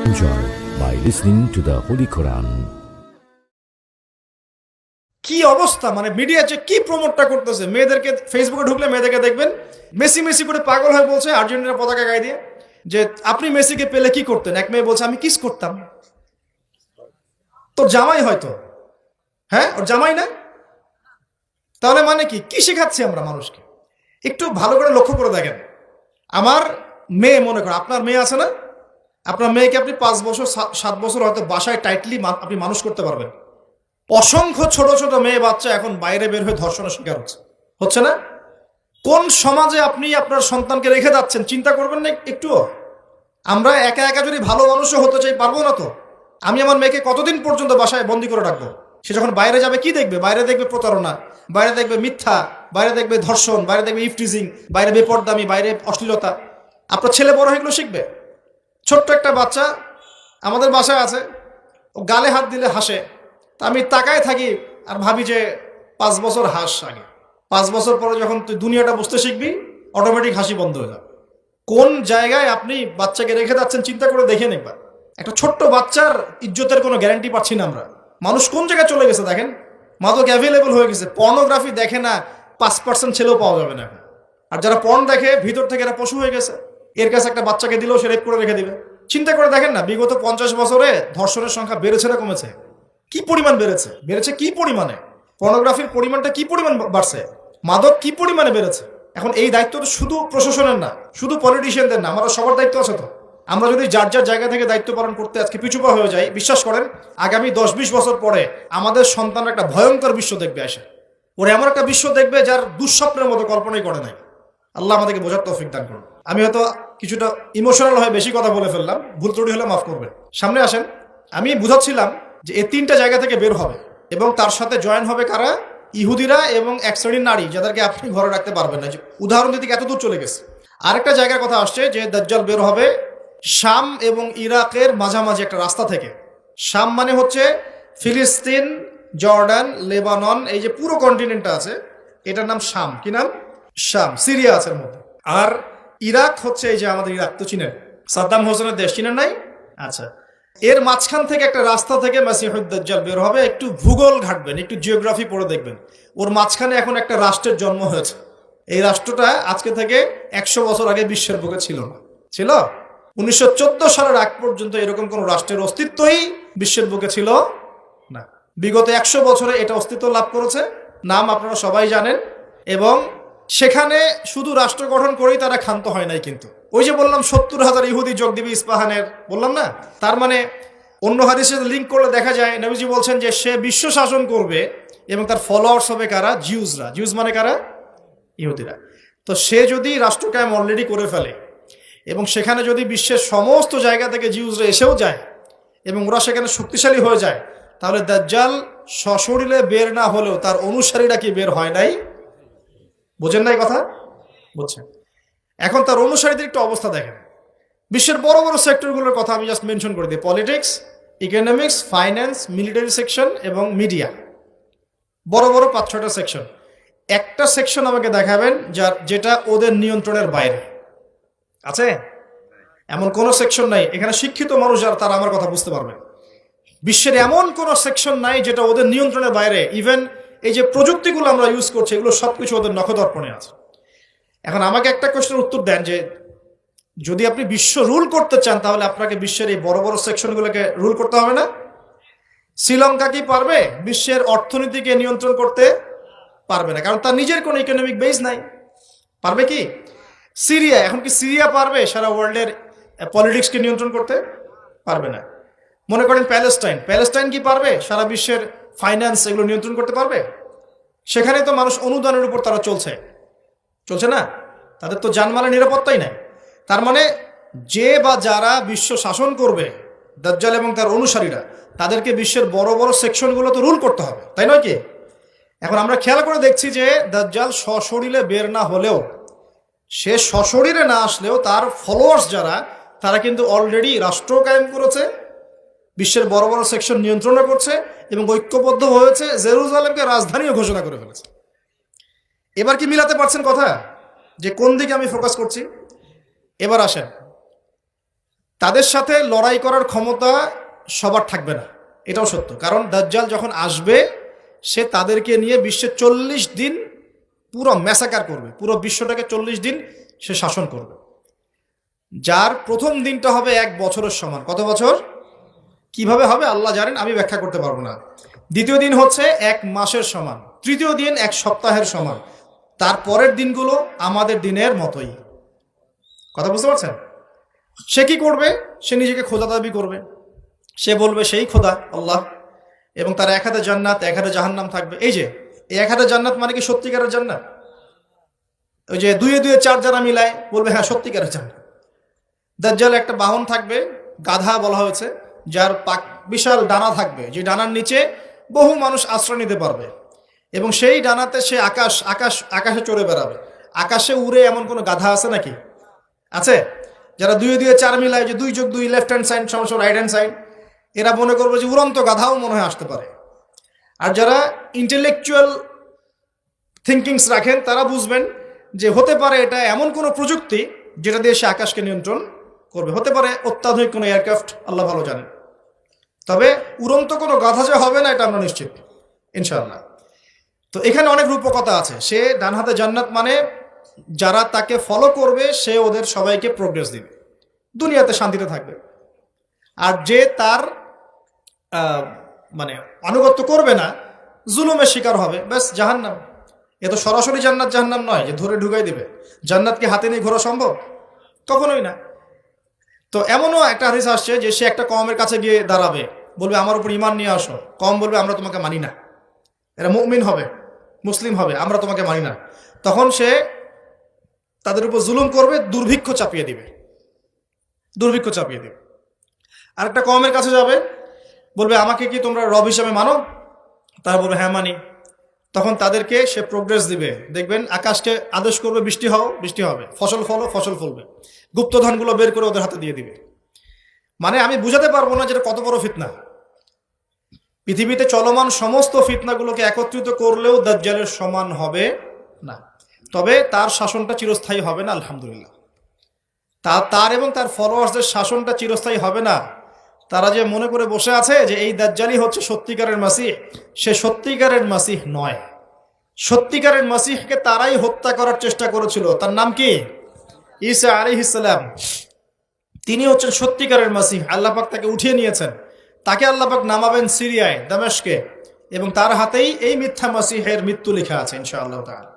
Enjoy by listening to the Holy Quran. কি অবস্থা, মানে মিডিয়া যে কি প্রমোটটা করতেছে, মেয়েদেরকে ফেসবুকে ঢুকলে মেয়েদেরকে দেখবেন মেসি মেসি করে পাগল হয়ে বলছে আর্জেন্টিনার পতাকা গায়ে দিয়ে যে আপনি মেসিকে পেলে কি করতেন। এক মেয়ে বলছে আমি কিস করতাম। তোর জামাই হয়তো, হ্যাঁ ওর জামাই না, তাহলে মানে কি কি শেখাচ্ছি আমরা মানুষকে? একটু ভালো করে লক্ষ্য করে দেখেন। আমার মেয়ে, মনে করেন আপনার মেয়ে আছে না, আপনার মেয়েকে আপনি 5 বছর 7 বছর হয়তো বাসায় টাইটলি আপনি মানুষ করতে পারবেন। অসংখ্য ছোট ছোট মেয়ে বাচ্চা এখন বাইরে বের হয়ে ধর্ষণের শিকার হচ্ছে না? কোন সমাজে আপনি আপনার সন্তানকে রেখে যাচ্ছেন চিন্তা করবেন না একটুও? আমরা একা একা যদি ভালো মানুষও হতে চাই পারবো না তো। আমি আমার মেয়েকে কতদিন পর্যন্ত বাসায় বন্দি করে রাখবো? সে যখন বাইরে যাবে কি দেখবে? বাইরে দেখবে প্রতারণা, বাইরে দেখবে মিথ্যা, বাইরে দেখবে ধর্ষণ, বাইরে দেখবে ইফটিজিং, বাইরে বেপরদামি, বাইরে অশ্লীলতা। আপনার ছেলে বড় হয়ে এগুলো শিখবে। ছোট্ট একটা বাচ্চা আমাদের বাসায় আছে, ও গালে হাত দিলে হাসে, তা আমি তাকায় থাকি আর ভাবি যে 5 বছর হাস, আগে 5 বছর পরে যখন তুই দুনিয়াটা বুঝতে শিখবি অটোমেটিক হাসি বন্ধ হয়ে যাবে। কোন জায়গায় আপনি বাচ্চাকে রেখে যাচ্ছেন চিন্তা করে দেখেন একবার। একটা ছোট্ট বাচ্চার ইজ্জতের কোনো গ্যারান্টি পাচ্ছি না আমরা। মানুষ কোন জায়গায় চলে গেছে দেখেন। মাদক অ্যাভেলেবল হয়ে গেছে। পর্নোগ্রাফি দেখে না 5% ছেলেও পাওয়া যাবে না। আর যারা পর্ন দেখে ভিতর থেকে এরা পশু হয়ে গেছে। এর কাছে একটা বাচ্চাকে দিলেও সে রেপ করে রেখে দিবে। চিন্তা করে দেখেন না, বিগত 50 বছরে ধর্ষণের সংখ্যা বেড়েছে না কমেছে? কি পরিমাণ বেড়েছে, বেড়েছে কি পরিমাণে? পর্নোগ্রাফির পরিমাণটা কি পরিমাণ বাড়ছে? মাদক কি পরিমাণে বেড়েছে? এখন এই দায়িত্ব তো শুধু প্রশাসনের না, শুধু পলিটিশিয়ানদের না, আমাদের সবার দায়িত্ব আছে তো। আমরা যদি যার যার জায়গা থেকে দায়িত্ব পালন করতে আজকে পিছুপা হয়ে যাই, বিশ্বাস করেন আগামী 10-20 বছর পরে আমাদের সন্তান একটা ভয়ঙ্কর বিশ্ব দেখবে আসে। ওরা এমন একটা বিশ্ব দেখবে যার দুঃস্বপ্নের মতো কল্পনাই করে নাই। আল্লাহ আমাদেরকে বোঝার তৌফিক দান করুন। আমি হয়তো কিছুটা ইমোশনাল হয়ে বেশি কথা বলে ফেললাম, ভুল ত্রুটি হলে মাফ করবেন। সামনে আসেন। আমি বুঝাচ্ছিলাম যে এই 3টা জায়গা থেকে বের হবে এবং তার সাথে জয়েন হবে কারা? ইহুদিরা এবং এক শ্রেণীর নারী, যাদেরকে আপনি ঘরে রাখতে পারবেন না। উদাহরণ দিতে এত দূর চলে গেছে। আরেকটা জায়গার কথা আসছে যে দাজ্জাল বের হবে শাম এবং ইরাকের মাঝামাঝি একটা রাস্তা থেকে। শাম মানে হচ্ছে ফিলিস্তিন, জর্ডান, লেবানন, এই যে পুরো কন্টিনেন্টটা আছে এটার নাম শাম। কি নাম? শাম। সিরিয়া আছে এর মধ্যে। আর ইরাক হচ্ছে এই যে আমাদের ইরাক তো চিনেন, সাদ্দাম হোসেনের দেশ, চিনেন নাই? আচ্ছা, এর মাঝখান থেকে একটা রাস্তা থেকে মাসিহুদ দাজ্জাল বের হবে। একটু ভূগোল ঘাটবেন, একটু জিওগ্রাফি পড়ে দেখবেন। ওর মাঝখানে এখন একটা রাষ্ট্রের জন্ম হয়েছে। এই রাষ্ট্রটা আজকে থেকে 100 বছর আগে বিশ্বের বুকে ছিল না। ছিল 1914 সালের আগ পর্যন্ত এরকম কোন রাষ্ট্রের অস্তিত্বই বিশ্বের বুকে ছিল না। বিগত 100 বছরে এটা অস্তিত্ব লাভ করেছে। নাম আপনারা সবাই জানেন। এবং সেখানে শুধু রাষ্ট্র গঠন করেই তারা ক্ষান্ত হয় নাই, কিন্তু ওই যে বললাম 70,000 ইহুদি যোগ দিবে ইস্পাহানের, বললাম না? তার মানে অন্য হাদিসের লিঙ্ক করলে দেখা যায় নবীজি বলছেন যে সে বিশ্ব শাসন করবে এবং তার ফলোয়ার্স হবে কারা? জিউসরা। জিউস মানে কারা? ইহুদিরা। তো সে যদি রাষ্ট্র কায়েম অলরেডি করে ফেলে এবং সেখানে যদি বিশ্বের সমস্ত জায়গা থেকে জিউসরা এসেও যায় এবং ওরা সেখানে শক্তিশালী হয়ে যায়, তাহলে দাজ্জাল সশরীরে বের না হলেও তার অনুসারীরা কি বের হয় নাই? বোঝেন নাই কথা? বুঝছেন? এখন তার অনুসারীদের একটু অবস্থা দেখেন। বিশ্বের বড় বড় সেক্টরগুলোর কথা আমি জাস্ট মেনশন করে দিই। Politics, economics, finance, military section এবং মিডিয়া। বড় বড় 5-6টা সেকশন। একটা সেকশন আমাকে দেখাবেন যেটা ওদের নিয়ন্ত্রণের বাইরে আছে? এমন কোন সেকশন নাই। এখানে শিক্ষিত মানুষ যারা, তারা আমার কথা বুঝতে পারবে। বিশ্বের এমন কোন সেকশন নাই যেটা ওদের নিয়ন্ত্রণের বাইরে। ইভেন এই যে প্রযুক্তিগুলো আমরা ইউজ করছি এগুলো সবকিছু ওদের নখদর্পণে আছে। এখন আমাকে একটা কোশ্চেনের উত্তর দেন যে যদি আপনি বিশ্ব রুল করতে চান তাহলে আপনাকে বিশ্বের এই বড় বড় সেকশনগুলোকে রুল করতে হবে না? শ্রীলঙ্কা কি পারবে বিশ্বের অর্থনীতিকে নিয়ন্ত্রণ করতে? পারবে না, কারণ তার নিজের কোনো ইকোনমিক বেস নাই। পারবে কি? সিরিয়া, এখন কি সিরিয়া পারবে সারা ওয়ার্ল্ডের পলিটিক্সকে নিয়ন্ত্রণ করতে? পারবে না। মনে করেন প্যালেস্টাইন কি পারবে সারা বিশ্বের ফাইন্যান্স এগুলো নিয়ন্ত্রণ করতে পারবে? সেখানে তো মানুষ অনুদানের উপর তারা চলছে না? তাদের তো জানমালের নিরাপত্তাই নাই। তার মানে যে বা যারা বিশ্ব শাসন করবে, দাজ্জাল এবং তার অনুসারীরা, তাদেরকে বিশ্বের বড় বড় সেকশনগুলো তো রুল করতে হবে, তাই নয় কি? এখন আমরা খেয়াল করে দেখছি যে দাজ্জাল সশরীরে বের না হলেও, সে সশরীরে না আসলেও তার ফলোয়ার্স যারা, তারা কিন্তু অলরেডি রাষ্ট্র কায়েম করেছে, বিশ্বের বড় বড় সেকশন নিয়ন্ত্রণ করছে এবং ঐক্যবদ্ধ হয়েছে, জেরুজালেমকে রাজধানীও ঘোষণা করে ফেলেছে। এবার কি মিলাতে পারছেন কথা যে কোন দিকে আমি ফোকাস করছি? এবার আসেন, তাদের সাথে লড়াই করার ক্ষমতা সবার থাকবে না, এটাও সত্য। কারণ দাজ্জাল যখন আসবে সে তাদেরকে নিয়ে বিশ্বে 40 দিন পুরো ম্যাসাকার করবে, পুরো বিশ্বটাকে 40 দিন সে শাসন করবে, যার প্রথম দিনটা হবে 1 বছরের সমান। কত বছর? কিভাবে হবে আল্লাহ জানেন, আমি ব্যাখ্যা করতে পারবো না। দ্বিতীয় দিন হচ্ছে 1 মাসের সমান, তৃতীয় দিন 1 সপ্তাহের সমান, তারপরের দিনগুলো আমাদের দিনের মতোই। কথা বুঝতে পারছেন? সে কি করবে? সে নিজেকে খোদা দাবি করবে, সে বলবে সেই খোদা আল্লাহ, এবং তার 1 হাতে জান্নাত 1 হাতে জাহান্নাম থাকবে। এই যে এই 1 হাতে জান্নাত মানে কি সত্যিকারের জান্নাত? ওই যে 2 2 4 যারা মিলায় বলবে হ্যাঁ সত্যিকারের জান্নাত। দাজ্জাল একটা বাহন থাকবে, গাধা বলা হয়েছে, যার বিশাল ডানা থাকবে, যে ডানার নিচে বহু মানুষ আশ্রয় নিতে পারবে, এবং সেই ডানাতে সে আকাশে চড়ে বেড়াবে। আকাশে উড়ে এমন কোনো গাধা আছে নাকি? আছে? যারা 2 2 4 মিলায়, যে 2 যোগ 2 লেফট হ্যান্ড সাইড সমস্যা রাইট হ্যান্ড সাইড, এরা মনে করবে যে উড়ন্ত গাধাও মনে হয় আসতে পারে। আর যারা ইন্টেলেকচুয়াল থিঙ্কিংস রাখেন তারা বুঝবেন যে হতে পারে এটা এমন কোনো প্রযুক্তি যেটা দিয়ে সে আকাশকে নিয়ন্ত্রণ করবে। হতে পারে অত্যাধুনিক কোনো এয়ারক্রাফট, আল্লাহ ভালো জানেন। তবে উড়ন্ত কোনো গাধা যে হবে না এটা আমরা নিশ্চিত ইনশাআল্লাহ। তো এখানে অনেক রূপকথা আছে। সে ডান হাতে জান্নাত মানে যারা তাকে ফলো করবে সে ওদের সবাইকে প্রোগ্রেস দিবে, দুনিয়াতে শান্তিতে থাকবে। আর যে তার মানে আনুগত্য করবে না, জুলুমের শিকার হবে, ব্যাস জাহান্নাম। এ তো সরাসরি জান্নাত জাহান্নাম নয় যে ধরে ঢুকাই দিবে। জান্নাতকে হাতে নিয়ে ঘোরা সম্ভব? কখনোই না। তো এমনও একটা হাদিস আসছে যে সে একটা কওমের কাছে গিয়ে দাঁড়াবে, বলবে আমার উপর ঈমান নিয়ে আসো। কওম বলবে আমরা তোমাকে মানি না, এরা মুমিন হবে, মুসলিম হবে, আমরা তোমাকে মানি না। তখন সে তাদের উপর জুলুম করবে, দুর্ভিক্ষ চাপিয়ে দিবে, দুর্ভিক্ষ চাপিয়ে দিবে। আরেকটা কওমের কাছে যাবে, বলবে আমাকে কি তোমরা রব হিসাবে মানো? তারা বলবে হ্যাঁ মানি। তখন তাদেরকে সে প্রোগ্রেস দিবে, দেখবেন আকাশকে আদেশ করবে বৃষ্টি হও, বৃষ্টি হবে, ফসল ফলো, ফসল ফলবে, গুপ্তধনগুলো বের করে ওদের হাতে দিয়ে দিবে। মানে আমি বুঝাতে পারবো না যেটা কত বড় ফিতনা। পৃথিবীতে চলমান সমস্ত ফিতনাগুলোকে একত্রিত করলেও দাজ্জালের সমান হবে না। তবে তার শাসনটা চিরস্থায়ী হবে না, আলহামদুলিল্লাহ। তার এবং তার ফলোয়ার্সদের শাসনটা চিরস্থায়ী হবে না। তারা যে মনে করে বসে আছে যে এই দাজ্জালই হচ্ছে সত্যিকারের মাসিহ, সে সত্যিকারের মাসিহ নয়। সত্যিকারের মাসিহকে তারাই হত্যা করার চেষ্টা করেছিল। তার নাম কি? ঈসা আলাইহিস সালাম। তিনি হচ্ছেন সত্যিকারের মাসিহ। আল্লাহ পাক তাকে উঠিয়ে নিয়েছেন, তাকে আল্লাহ পাক নামাবেন সিরিয়ায়, দামেস্কে, এবং তার হাতেই এই মিথ্যা মাসিহের মৃত্যু লেখা আছে ইনশাআল্লাহ তাআলা।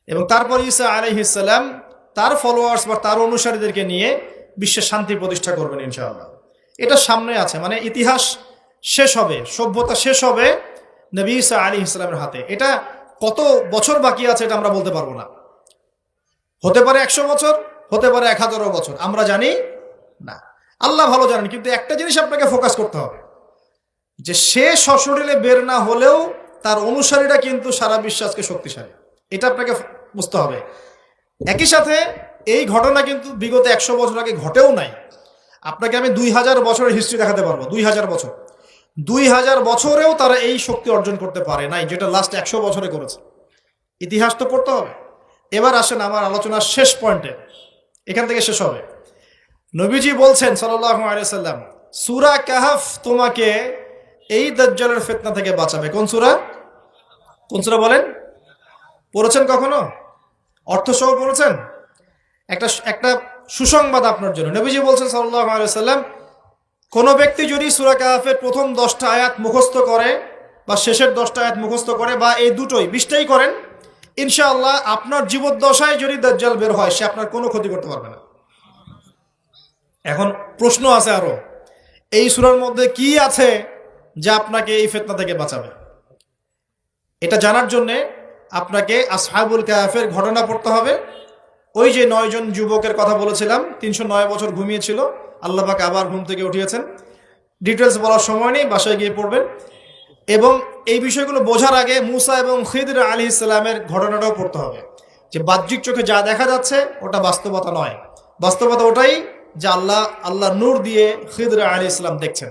এবং তারপর ঈসা আলাইহিস সালাম তার ফলোয়ার্স বা তার অনুসারীদেরকে নিয়ে বিশ্বে শান্তি প্রতিষ্ঠা করবেন ইনশাআল্লাহ। এটা সামনে আছে, মানে ইতিহাস শেষ হবে, সভ্যতা শেষ হবে নবী ঈসা আলাইহিস সালামের হাতে। এটা কত বছর বাকি আছে এটা আমরা বলতে পারবো না। হতে পারে 100 বছর, হতে পারে 1000 বছর, আমরা জানি না, আল্লাহ ভালো জানেন। কিন্তু একটা জিনিস আপনাকে ফোকাস করতে হবে, যে সে সশরীরে বের না হলেও তার অনুসারীরা কিন্তু সারা বিশ্বাসকে শক্তিশালী, এটা আপনাকে বুঝতে হবে। একই সাথে এই ঘটনা কিন্তু বিগত 100 বছর আগে ঘটেও নাই। আপনাকে আমি 2000 বছরের হিস্ট্রি দেখাতে পারবো। 2000 বছর, 2000 বছরেও তারা এই শক্তি অর্জন করতে পারে নাই যেটা লাস্ট 100 বছরে করেছে। ইতিহাস তো পড়তে হবে। এবার আসেন আমার আলোচনার শেষ পয়েন্টে, এখান থেকে শেষ হবে। নবীজি বলছেন সাল্লাল্লাহু আলাইহি সাল্লাম, সূরা কাহফ তোমাকে এই দাজ্জালের ফিতনা থেকে বাঁচাবে। কোন সূরা? কোন সূরা বলেন? পড়েছেন কখনো? অর্থ সহ পড়েছেন? একটা সুসংবাদ আপনার জন্য। নবীজি বলছেন সাল্লাল্লাহু আলাইহি সাল্লাম, কোন ব্যক্তি যদি সূরা কাহফের প্রথম 10টা আয়াত মুখস্থ করে বা শেষের 10টা আয়াত মুখস্থ করে, বা এই দুটোই 20টাই করেন, ইনশাআল্লাহ আপনার জীবদ্দশায় যদি দাজ্জাল বের হয় সে আপনার কোনো ক্ষতি করতে পারবে না। এখন প্রশ্ন আছে আরো, এই সূরার মধ্যে কি আছে যা আপনাকে এই ফিতনা থেকে বাঁচাবে? এটা জানার জন্য আপনাকে আসহাবুল কাহফের ঘটনা পড়তে হবে। ওই যে 9 জন যুবকের কথা বলেছিলাম, 309 বছর ঘুমিয়েছিল, আল্লাহ পাক আবার ঘুম থেকে উঠিয়েছেন। ডিটেলস বলার সময় নেই, বাসায় গিয়ে পড়বেন। এবং এই বিষয়গুলো বোঝার আগে মুসা এবং খিদর আলাইহিস সালামের ঘটনাটাও পড়তে হবে, যে বাহ্যিক চোখে যা দেখা যাচ্ছে ওটা বাস্তবতা নয়। বাস্তবতা ওটাই যে আল্লাহ নূর দিয়ে খিদর আলাইহিস সালাম দেখছেন।